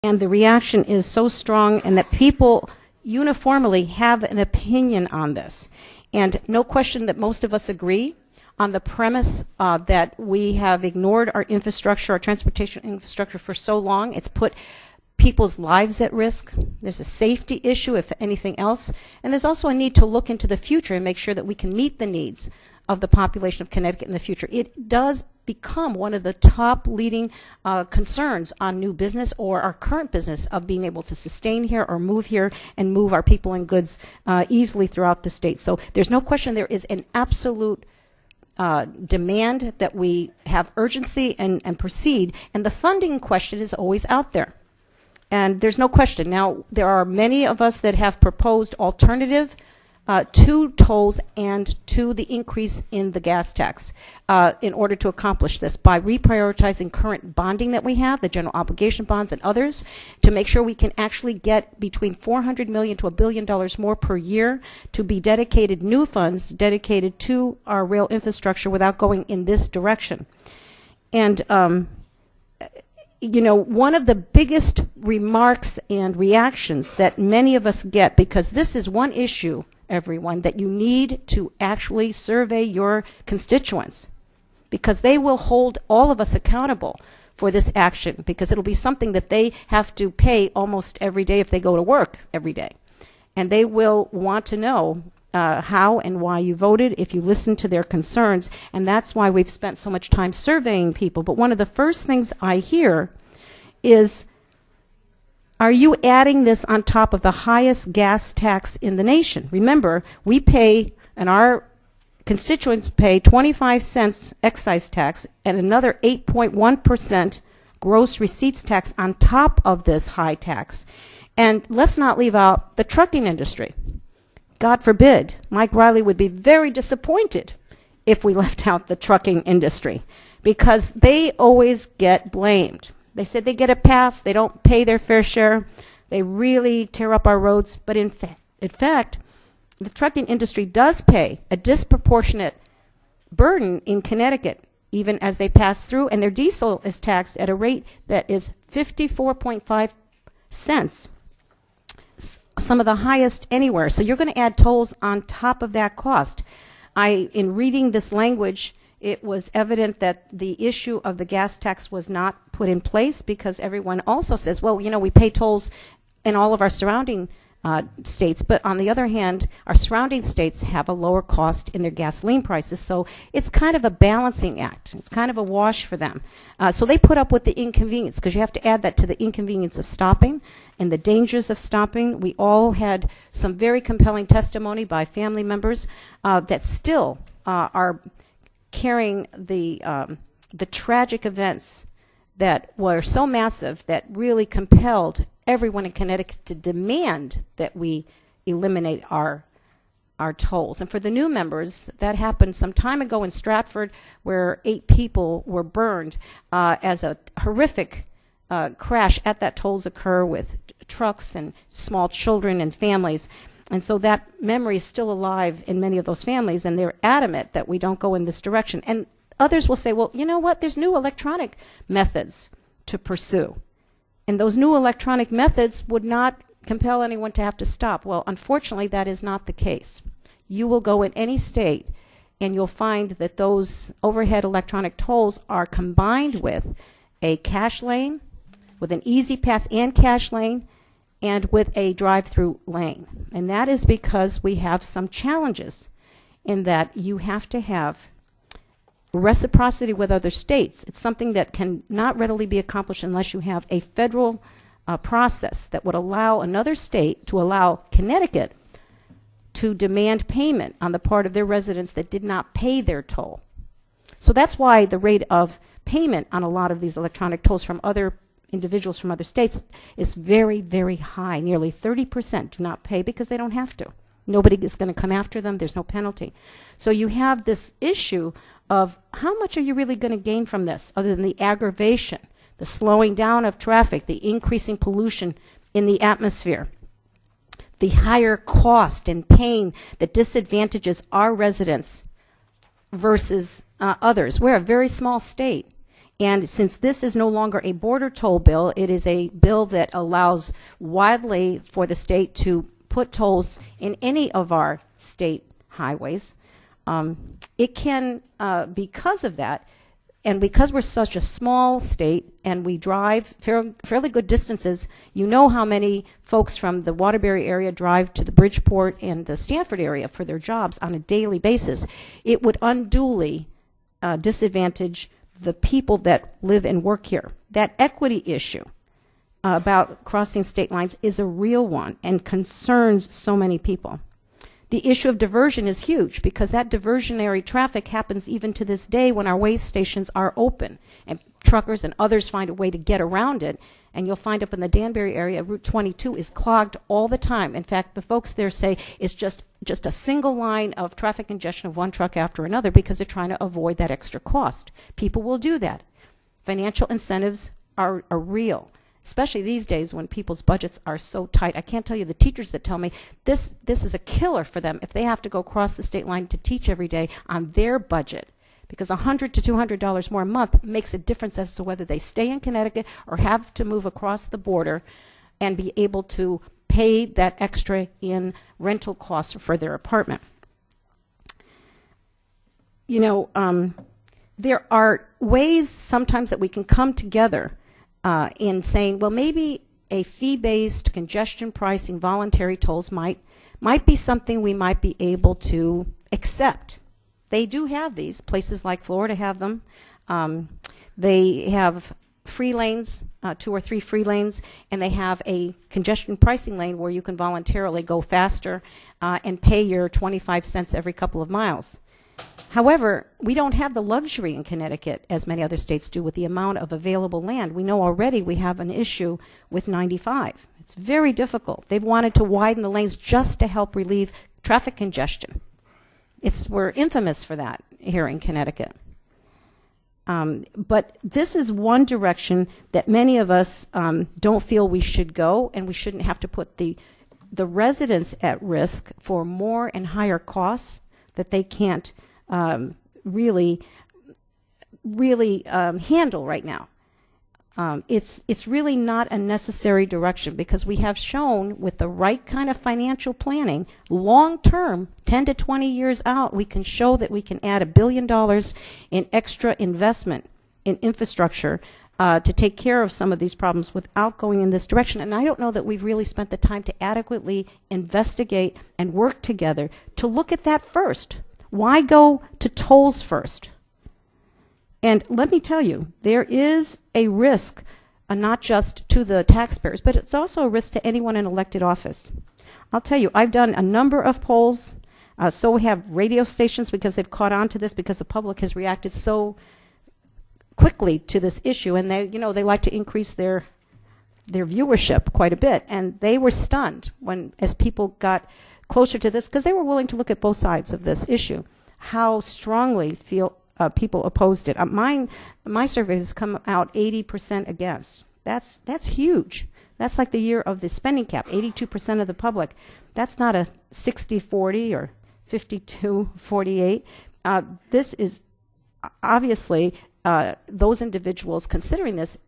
and the reaction is so strong, and that people uniformly have an opinion on this. And no question that most of us agree on the premise that we have ignored our infrastructure, our transportation infrastructure for so long. It's put people's lives at risk. There's a safety issue, if anything else. And there's also a need to look into the future and make sure that we can meet the needs of the population of Connecticut in the future. It does become one of the top leading concerns on new business or our current business of being able to sustain here or move here and move our people and goods easily throughout the state. So there's no question there is an absolute demand that we have urgency and proceed. And the funding question is always out there. And there's no question. Now, there are many of us that have proposed alternative to tolls and to the increase in the gas tax in order to accomplish this by reprioritizing current bonding that we have, the general obligation bonds and others, to make sure we can actually get between $400 million to $1 billion more per year to be dedicated, new funds dedicated to our rail infrastructure without going in this direction. And you know, one of the biggest remarks and reactions that many of us get, because this is one issue, everyone, that you need to actually survey your constituents, because they will hold all of us accountable for this action, because it'll be something that they have to pay almost every day if they go to work every day. And they will want to know how and why you voted, if you listen to their concerns, and that's why we've spent so much time surveying people. But one of the first things I hear is, are you adding this on top of the highest gas tax in the nation? Remember, we pay, and our constituents pay 25 cents excise tax and another 8.1% gross receipts tax on top of this high tax. And let's not leave out the trucking industry. God forbid, Mike Riley would be very disappointed if we left out the trucking industry, because they always get blamed. They said they get a pass, they don't pay their fair share, they really tear up our roads, but in fact, the trucking industry does pay a disproportionate burden in Connecticut, even as they pass through, and their diesel is taxed at a rate that is 54.5 cents. Some of the highest anywhere. So you're going to add tolls on top of that cost. In reading this language, it was evident that the issue of the gas tax was not put in place, because everyone also says, well, you know, we pay tolls in all of our surrounding states, but on the other hand, our surrounding states have a lower cost in their gasoline prices, so it's kind of a balancing act. It's kind of a wash for them. So they put up with the inconvenience, because you have to add that to the inconvenience of stopping and the dangers of stopping. We all had some very compelling testimony by family members that still are carrying the tragic events that were so massive that really compelled everyone in Connecticut to demand that we eliminate our tolls. And for the new members, that happened some time ago in Stratford, where 8 people were burned as a horrific crash at that tolls occur with trucks and small children and families. And so that memory is still alive in many of those families, and they're adamant that we don't go in this direction. And others will say, well, you know what, there's new electronic methods to pursue. And those new electronic methods would not compel anyone to have to stop. Well, unfortunately, that is not the case. You will go in any state, and you'll find that those overhead electronic tolls are combined with a cash lane, with an easy pass and cash lane, and with a drive-through lane. And that is because we have some challenges in that you have to have reciprocity with other states. It's something that can not readily be accomplished unless you have a federal process that would allow another state to allow Connecticut to demand payment on the part of their residents that did not pay their toll. So that's why the rate of payment on a lot of these electronic tolls from other individuals from other states is very, very high. Nearly 30% do not pay because they don't have to. Nobody is going to come after them. There's no penalty. So you have this issue of how much are you really going to gain from this, other than the aggravation, the slowing down of traffic, the increasing pollution in the atmosphere, the higher cost and pain that disadvantages our residents versus others. We're a very small state, And since this is no longer a border toll bill, it is a bill that allows widely for the state to put tolls in any of our state highways. It can, because of that, and because we're such a small state and we drive fairly good distances, you know how many folks from the Waterbury area drive to the Bridgeport and the Stanford area for their jobs on a daily basis. It would unduly disadvantage the people that live and work here. That equity issue about crossing state lines is a real one and concerns so many people. The issue of diversion is huge because that diversionary traffic happens even to this day when our way stations are open and truckers and others find a way to get around it. And you'll find up in the Danbury area, Route 22 is clogged all the time. In fact, the folks there say it's just a single line of traffic congestion of one truck after another because they're trying to avoid that extra cost. People will do that. Financial incentives are real, especially these days when people's budgets are so tight. I can't tell you the teachers that tell me this is a killer for them if they have to go across the state line to teach every day on their budget, because $100 to $200 more a month makes a difference as to whether they stay in Connecticut or have to move across the border and be able to pay that extra in rental costs for their apartment. You know, there are ways sometimes that we can come together in saying, well, maybe a fee-based congestion pricing voluntary tolls might be something we might be able to accept. They do have these. Places like Florida have them. They have free lanes, 2 or 3 free lanes, and they have a congestion pricing lane where you can voluntarily go faster and pay your 25 cents every couple of miles. However, we don't have the luxury in Connecticut, as many other states do, with the amount of available land. We know already we have an issue with 95. It's very difficult. They've wanted to widen the lanes just to help relieve traffic congestion. We're infamous for that here in Connecticut. But this is one direction that many of us don't feel we should go, and we shouldn't have to put the residents at risk for more and higher costs that they can't really handle right now. It's really not a necessary direction because we have shown with the right kind of financial planning, long term, 10 to 20 years out, we can show that we can add $1 billion in extra investment in infrastructure to take care of some of these problems without going in this direction. And I don't know that we've really spent the time to adequately investigate and work together to look at that first. Why go to tolls first? And let me tell you, there is a risk, not just to the taxpayers, but it's also a risk to anyone in elected office. I'll tell you, I've done a number of polls, so have radio stations because they've caught on to this because the public has reacted so quickly to this issue, and they like to increase their viewership quite a bit. And they were stunned as people got closer to this because they were willing to look at both sides of this issue, how strongly people opposed it. My survey has come out 80% against. That's huge. That's like the year of the spending cap, 82% of the public. That's not a 60-40 or 52-48. This is obviously those individuals considering this,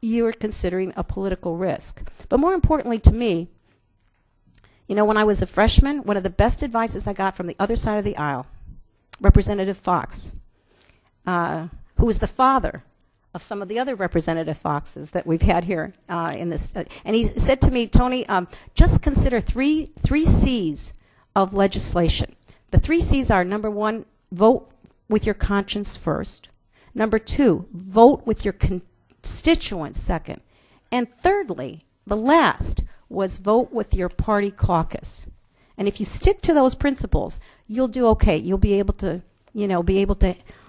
you're considering a political risk. But more importantly to me, when I was a freshman, one of the best advices I got from the other side of the aisle, Representative Fox, who is the father of some of the other Representative Foxes that we've had here in this. And he said to me, Toni, just consider three C's of legislation. The 3 C's are, number 1, vote with your conscience first. Number 2, vote with your constituents second. And thirdly, the last, was vote with your party caucus. And if you stick to those principles, you'll do okay. You'll be able to,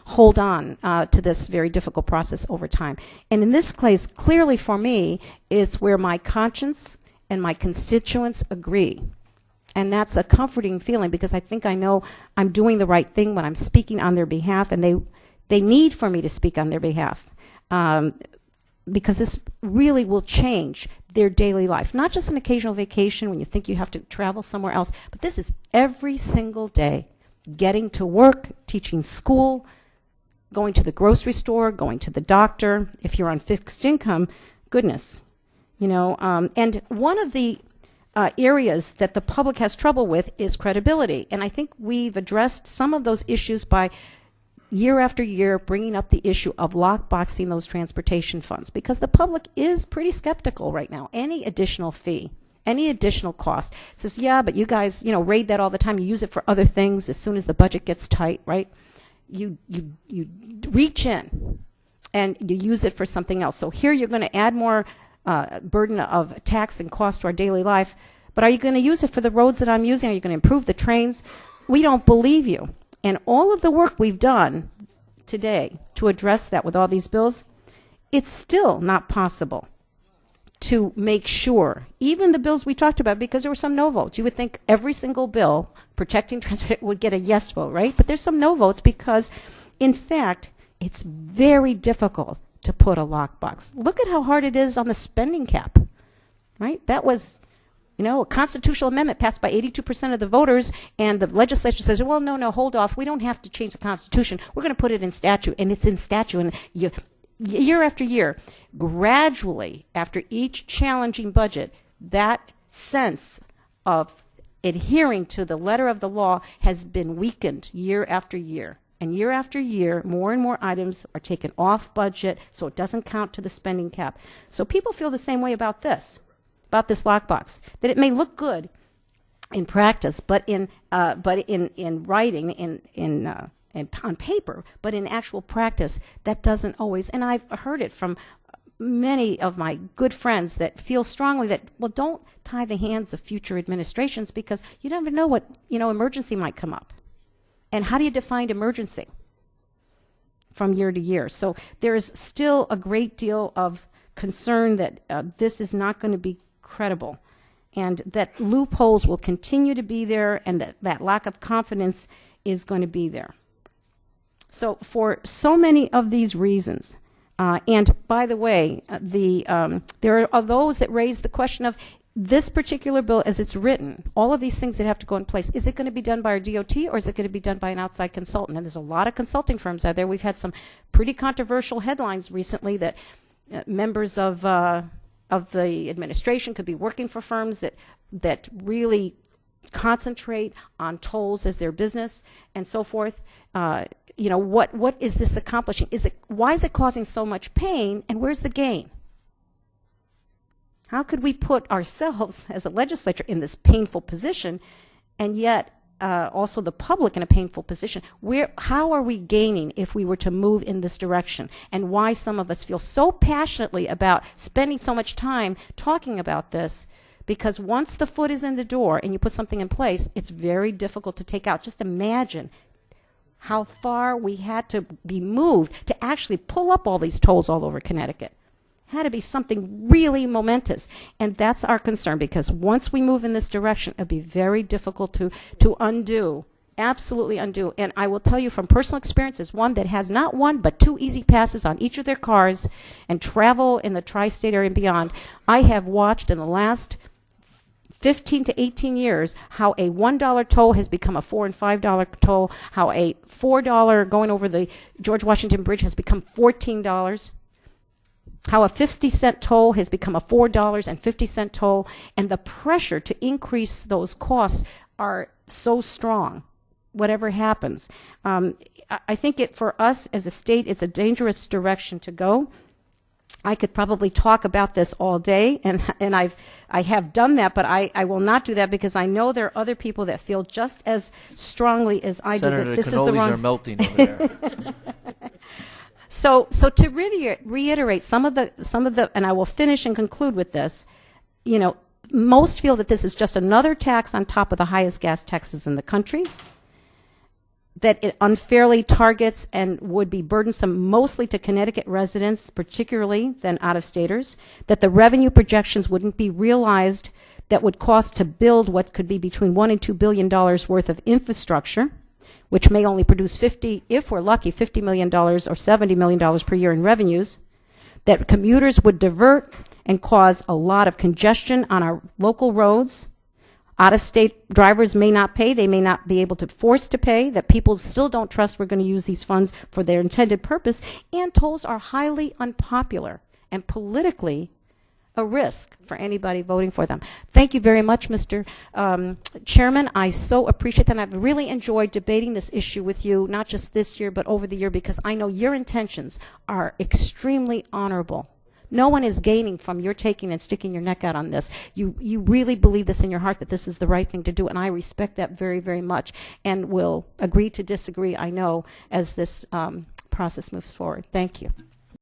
hold on to this very difficult process over time. And in this case, clearly for me, it's where my conscience and my constituents agree. And that's a comforting feeling because I think I know I'm doing the right thing when I'm speaking on their behalf, and they need for me to speak on their behalf. Because this really will change their daily life. Not just an occasional vacation when you think you have to travel somewhere else, but this is every single day. Getting to work, teaching school, going to the grocery store, going to the doctor. If you're on fixed income, goodness, and one of the areas that the public has trouble with is credibility. And I think we've addressed some of those issues by year after year bringing up the issue of lockboxing those transportation funds, because the public is pretty skeptical right now. Any additional fee, any additional cost says, yeah, but you guys, raid that all the time. You use it for other things. As soon as the budget gets tight, right? You reach in and you use it for something else. So here you're going to add more burden of tax and cost to our daily life, but are you going to use it for the roads that I'm using? Are you going to improve the trains? We don't believe you. And all of the work we've done today to address that with all these bills, it's still not possible to make sure, even the bills we talked about, because there were some no votes. You would think every single bill protecting transportation would get a yes vote, right? But there's some no votes because, in fact, it's very difficult to put a lockbox. Look at how hard it is on the spending cap, right? That was, a constitutional amendment passed by 82% of the voters, and the legislature says, well, no, hold off. We don't have to change the Constitution. We're going to put it in statute, and it's in statute. And year after year, gradually, after each challenging budget, that sense of adhering to the letter of the law has been weakened year after year. And year after year, more and more items are taken off budget, so it doesn't count to the spending cap. So people feel the same way about this lockbox, that it may look good in practice, but in writing, on paper, but in actual practice, that doesn't always. And I've heard it from many of my good friends that feel strongly that, well, don't tie the hands of future administrations because you never know what emergency might come up. And how do you define emergency from year to year? So there is still a great deal of concern that this is not going to be credible, and that loopholes will continue to be there, and that lack of confidence is going to be there. So for so many of these reasons, and by the way, there are those that raise the question of this particular bill as it's written, all of these things that have to go in place, is it going to be done by our DOT or is it going to be done by an outside consultant? And there's a lot of consulting firms out there. We've had some pretty controversial headlines recently that members of the administration could be working for firms that really concentrate on tolls as their business and so forth. What is this accomplishing? Why is it causing so much pain, and where's the gain? How could we put ourselves as a legislature in this painful position, and yet also the public in a painful position? How are we gaining if we were to move in this direction? And why some of us feel so passionately about spending so much time talking about this? Because once the foot is in the door and you put something in place, it's very difficult to take out. Just imagine how far we had to be moved to actually pull up all these tolls all over Connecticut. Had to be something really momentous, and that's our concern, because once we move in this direction, it'll be very difficult to undo, absolutely undo. And I will tell you from personal experience, as one that has not one but 2 easy passes on each of their cars and travel in the tri-state area and beyond, I have watched in the last 15 to 18 years how a $1 toll has become a $4 and $5 toll, how a $4 going over the George Washington Bridge has become $14, how a 50-cent toll has become a $4.50 toll, and the pressure to increase those costs are so strong, whatever happens. I think for us as a state, it's a dangerous direction to go. I could probably talk about this all day, and I have done that, but I will not do that because I know there are other people that feel just as strongly as I do that this is the wrong. Cannolis are melting over there. So to reiterate some of the, and I will finish and conclude with this, most feel that this is just another tax on top of the highest gas taxes in the country, that it unfairly targets and would be burdensome mostly to Connecticut residents, particularly than out-of-staters, that the revenue projections wouldn't be realized, that would cost to build what could be between $1 and $2 billion worth of infrastructure, which may only produce if we're lucky, $50 million or $70 million per year in revenues, that commuters would divert and cause a lot of congestion on our local roads, Out-of-state drivers may not pay. They may not be able to force to pay, that people still don't trust we're going to use these funds for their intended purpose, and tolls are highly unpopular and politically a risk for anybody voting for them. Thank you very much, Mr. Chairman. I so appreciate that. I've really enjoyed debating this issue with you, not just this year, but over the year, because I know your intentions are extremely honorable. No one is gaining from your taking and sticking your neck out on this. You really believe this in your heart, that this is the right thing to do, and I respect that very, very much, and will agree to disagree, I know, as this process moves forward. Thank you.